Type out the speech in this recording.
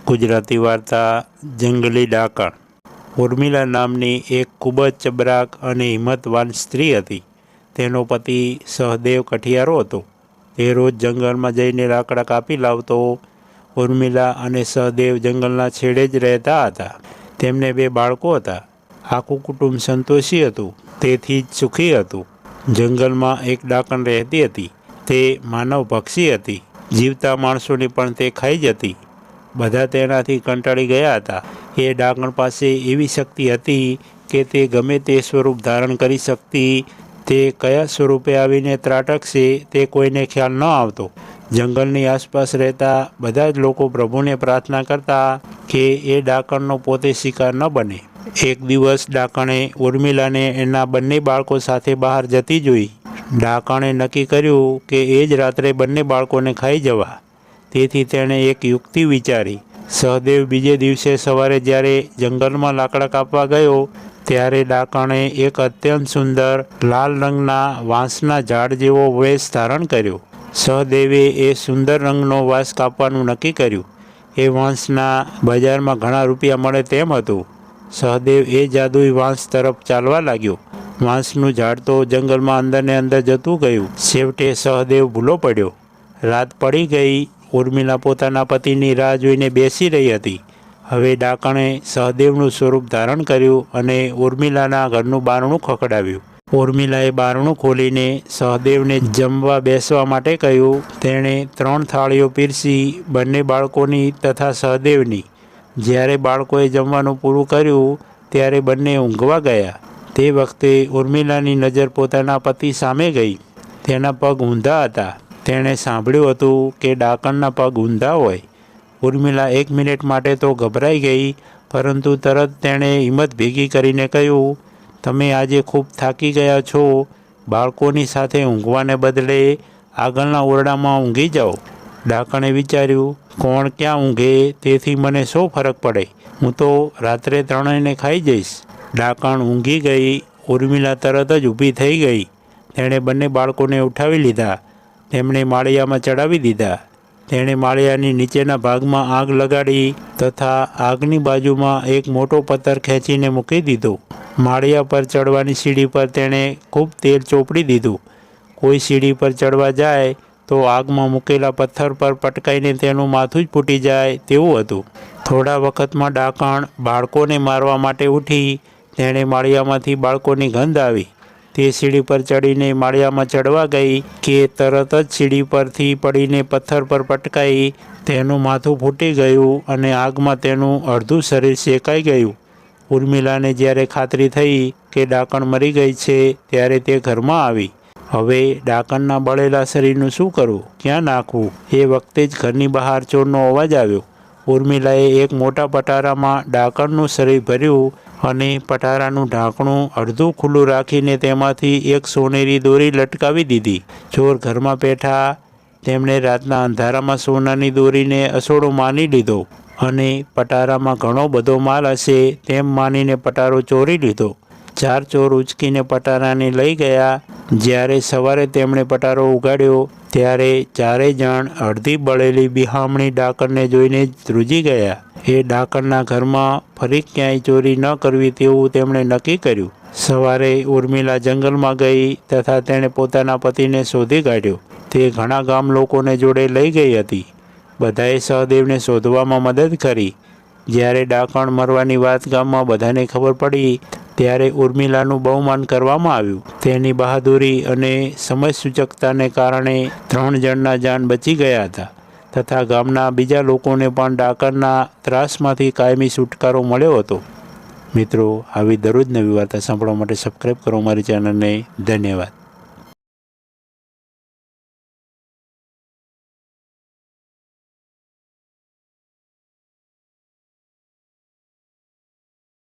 ગુજરાતી વાર્તા જંગલી ડાકણ। ઉર્મિલા નામની એક ખૂબ જ ચબરાક અને હિંમતવાન સ્ત્રી હતી। તેનો પતિ સહદેવ કઠિયારો હતો। તે રોજ જંગલમાં જઈને લાકડા કાપી લાવતો। ઉર્મિલા અને સહદેવ જંગલના છેડે જ રહેતા હતા। તેમને 2 બાળકો હતા। આખું કુટુંબ સંતોષી હતું, તેથી જ સુખી હતું। જંગલમાં એક ડાકણ રહેતી હતી। તે માનવભક્ષી હતી। જીવતા માણસોને પણ તે ખાઈ જતી। બધા તેનાથી કંટાળી ગયા હતા। એ ડાકણ પાસે એવી શક્તિ હતી કે તે ગમે તે સ્વરૂપ ધારણ કરી શકતી। તે કયા સ્વરૂપે આવીને ત્રાટકશે તે કોઈને ખ્યાલ ન આવતો। જંગલની આસપાસ રહેતા બધા જ લોકો પ્રભુને પ્રાર્થના કરતા કે એ ડાકણનો પોતે શિકાર ન બને। એક દિવસ ડાકણે ઉર્મિલાને એના બંને બાળકો સાથે બહાર જતી જોઈ। ડાકણે નક્કી કર્યું કે એ જ રાત્રે બંને બાળકોને ખાઈ જવા। તેથી તેણે એક યુક્તિ વિચારી। સહદેવ બીજે દિવસે સવારે જ્યારે જંગલમાં લાકડા કાપવા ગયો ત્યારે ડાકણે એક અત્યંત સુંદર લાલ રંગના વાંસના ઝાડ જેવો વેશ ધારણ કર્યો। સહદેવે એ સુંદર રંગનો વાંસ કાપવાનું નક્કી કર્યું। એ વાંસના બજારમાં ઘણા રૂપિયા મળે તેમ હતું। સહદેવ એ જાદુઈ વાંસ તરફ ચાલવા લાગ્યો। વાંસનું ઝાડ તો જંગલમાં અંદરને અંદર જતું ગયું। છેવટે સહદેવ ભૂલો પડ્યો। રાત પડી ગઈ। ઉર્મિલા પોતાના પતિની રાહ જોઈને બેસી રહી હતી। હવે ડાકણે સહદેવનું સ્વરૂપ ધારણ કર્યું અને ઉર્મિલાના ઘરનું બારણું ખખડાવ્યું। ઉર્મિલાએ બારણું ખોલીને સહદેવને જમવા બેસવા માટે કહ્યું। તેણે 3 થાળીઓ પીરસી, બંને બાળકોની તથા સહદેવની। જ્યારે બાળકોએ જમવાનું પૂરું કર્યું ત્યારે બંને ઊંઘવા ગયા। તે વખતે ઉર્મિલાની નજર પોતાના પતિ સામે ગઈ। તેના પગ ઊંધા હતા। તેણે સાંભળ્યું હતું કે ડાકણના પગ ઊંધા હોય। ઉર્મિલા 1 મિનિટ માટે તો ગભરાઈ ગઈ, પરંતુ તરત તેણે હિંમત ભેગી કરીને કહ્યું, તમે આજે ખૂબ થાકી ગયા છો। બાળકોની સાથે ઊંઘવાને બદલે આગળના ઓરડામાં ઊંઘી જાઓ। ડાકણે વિચાર્યું, કોણ ક્યાં ઊંઘે તેથી મને શો ફરક પડે? હું તો રાત્રે ત્રણેયને ખાઈ જઈશ। ડાકણ ઊંઘી ગઈ। ઉર્મિલા તરત જ ઊભી થઈ ગઈ। તેણે બંને બાળકોને ઉઠાવી લીધા। તેમણે માળિયામાં ચડાવી દીધા। તેણે માળિયાની નીચેના ભાગમાં આગ લગાડી તથા આગની બાજુમાં એક મોટો પથ્થર ખેંચીને મૂકી દીધો। માળિયા પર ચડવાની સીડી પર તેણે ખૂબ તેલ ચોપડી દીધું। કોઈ સીડી પર ચડવા જાય તો આગમાં મૂકેલા પથ્થર પર પટકાઈને તેનું માથું જ ફૂટી જાય તેવું હતું। થોડા વખતમાં ડાકણ બાળકોને મારવા માટે ઉઠી। તેણે માળિયામાંથી બાળકોની ગંધ આવી। તે સીડી પર ચડીને માળિયામાં ચડવા ગઈ કે તરત જ સીડી પરથી પડીને પથ્થર પર પટકાઈ। તેનું માથું ફૂટી ગયું અને આગમાં તેનું અડધું શરીર શેકાઈ ગયું। ઉર્મિલાને જ્યારે ખાતરી થઈ કે ડાકણ મરી ગઈ છે ત્યારે તે ઘરમાં આવી। હવે ડાકણના બળેલા શરીરનું શું કરવું, ક્યાં નાખવું? એ વખતે જ ઘરની બહાર ચોરનો અવાજ આવ્યો। ઉર્મિલાએ એક મોટા પટારામાં ડાકણનું શરીર ભર્યું અને પટારાનું ઢાંકણું અડધું ખુલ્લું રાખીને તેમાંથી એક સોનેરી દોરી લટકાવી દીધી। ચોર ઘરમાં બેઠા। તેમણે રાતના અંધારામાં સોનાની દોરીને અસોડો માની લીધો અને પટારામાં ઘણો બધો માલ હશે તેમ માનીને પટારો ચોરી લીધો। 4 ચોર ઉચકીને પટારાને લઈ ગયા। જ્યારે સવારે તેમણે પટારો ઉગાડ્યો ત્યારે 4 જણ અડધી બળેલી બિહામણી ડાકણને જોઈને જ ધ્રુજી ગયા। એ ડાકણના ઘરમાં ફરી ક્યાંય ચોરી ન કરવી તેવું તેમણે નક્કી કર્યું। સવારે ઉર્મિલા જંગલમાં ગઈ તથા તેણે પોતાના પતિને શોધી કાઢ્યો। તે ઘણા ગામ લોકોને જોડે લઈ ગઈ હતી। બધાએ સહદેવને શોધવામાં મદદ કરી। જ્યારે ડાકણ મરવાની વાત ગામમાં બધાને ખબર પડી ત્યારે ઉર્મિલાનું બહુમાન કરવામાં આવ્યું। તેની બહાદુરી અને સમયસૂચકતાને કારણે 3 જણના જાન બચી ગયા હતા તથા ગામના બીજા લોકોને પણ ડાકણના ત્રાસમાંથી કાયમી છુટકારો મળ્યો હતો। મિત્રો, આવી દરરોજ નવી વાર્તા સાંભળવા માટે સબસ્ક્રાઈબ કરો મારી ચેનલને। ધન્યવાદ।